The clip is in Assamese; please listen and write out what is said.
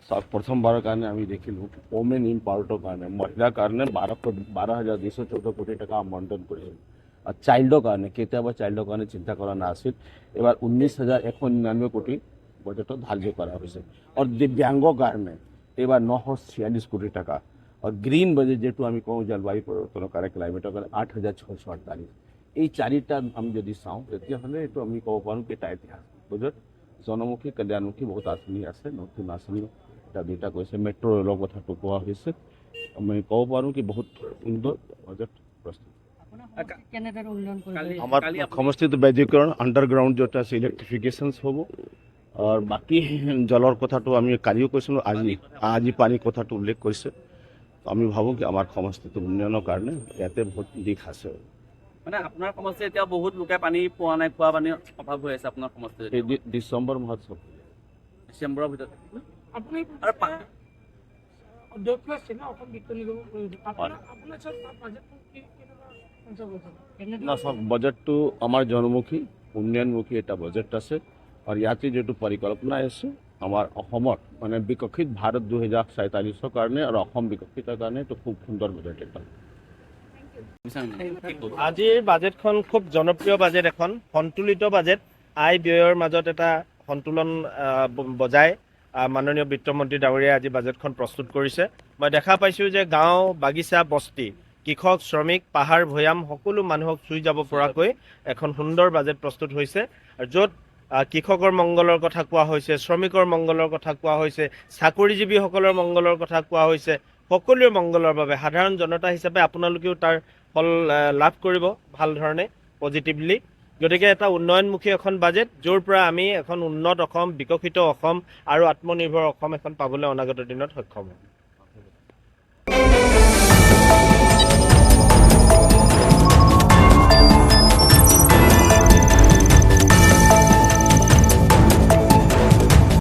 প্ৰথমবাৰেৰ কাৰণে আমি দেখিলো ওমেন ইম্পাওয়াৰ্ডৰ কাৰণে মহিলাৰ কাৰণে 12,214 কোটি টাকা আবণ্টন কৰিছিল আৰু চাইল্ডৰ কাৰণে কেতিয়াবা চাইল্ডৰ কাৰণে চিন্তা কৰা নাছিল এবাৰ 19,199 কোটি বাজেটত ধাৰ্য কৰা হৈছে আৰু দিব্যাংগৰ কাৰণে এবাৰ 946 কোটি টাকা আৰু গ্ৰীণ বাজেট যেটো আমি কওঁ জলবায়ু পৰিৱৰ্তনৰ কাৰণে ক্লাইমেটৰ কাৰণে 8,648 এই চাৰিটা আমি যদি চাওঁ তেতিয়াহ'লে এইটো আমি ক'ব পাৰোঁ কি এটা ঐতিহাসিক বাজেট জনমুখী কল্যাণমুখী বহুত আঁচনি আছে নতুন আঁচনি এটা দুটা কৈছে মেট্ৰ' ৰেলৰ কথাটো কোৱা হৈছে আমি ক'ব পাৰোঁ কি বহুত সুন্দৰ বাজেট প্ৰস্তুত আমার সমষ্টিত বৈদ্যুতিকরণ আন্ডারগ্রাউন্ড যেটা আছে ইলেকট্রিফিকেশনস হব আর বাকি জলের কথাটো আমি কালিও কৈছিলোঁ আজি পানী কথাটো উল্লেখ কৰিছে আমি ভাবোঁ কি আমাৰ সমষ্টিটোৰ উন্নয়নৰ কাৰণে ইয়াতে বহুত দিশ আছে মানে আপোনাৰ সমষ্টি এতিয়া বহুত লোকে পানী পোৱা নাই খোৱা পানীৰ অভাৱ হৈ আছে আপোনাৰ সমষ্টিত এই ডিচেম্বৰ মাহত চব ডিচেম্বৰৰ ভিতৰত আপুনি অধ্যক্ষ আছিল অসম বিত্ত নিগমৰ আপোনাৰ চব বাজেটটো না সব বাজেটটো আমাৰ জনমুখী উন্নয়নমুখী এটা বাজেট আছে আৰু ইয়াতে যিটো পৰিকল্পনা আছে আমাৰ অসমত মানে বিকশিত ভাৰত 2047ৰ কাৰণে আৰু অসম বিকশিতৰ কাৰণে এইটো খুব সুন্দৰ বাজেট এটা আজিৰ বাজেটখন খুব জনপ্ৰিয় বাজেট এখন সন্তুলিত বাজেট আয় ব্যয়ৰ মাজত এটা সন্তুলন বজাই মাননীয় বিত্তমন্ত্ৰী ডাঙৰীয়াই আজি বাজেটখন প্ৰস্তুত কৰিছে মই দেখা পাইছোঁ যে গাঁও বাগিচা বস্তি কৃষক শ্ৰমিক পাহাৰ ভৈয়াম সকলো মানুহক চুই যাব পৰাকৈ এখন সুন্দৰ বাজেট প্ৰস্তুত হৈছে আৰু য'ত কৃষকৰ মংগলৰ কথা কোৱা হৈছে শ্ৰমিকৰ মংগলৰ কথা কোৱা হৈছে চাকৰিজীৱীসকলৰ মংগলৰ কথা কোৱা হৈছে সকলোৰে মংগলৰ বাবে সাধাৰণ জনতা হিচাপে আপোনালোকেও তাৰ ফল লাভ কৰিব ভাল ধৰণে পজিটিভলি গতিকে এটা উন্নয়নমুখী এখন বাজেট য'ৰ পৰা আমি এখন উন্নত অসম বিকশিত অসম আৰু আত্মনিৰ্ভৰ অসম এখন পাবলৈ অনাগত দিনত সক্ষম হ'ম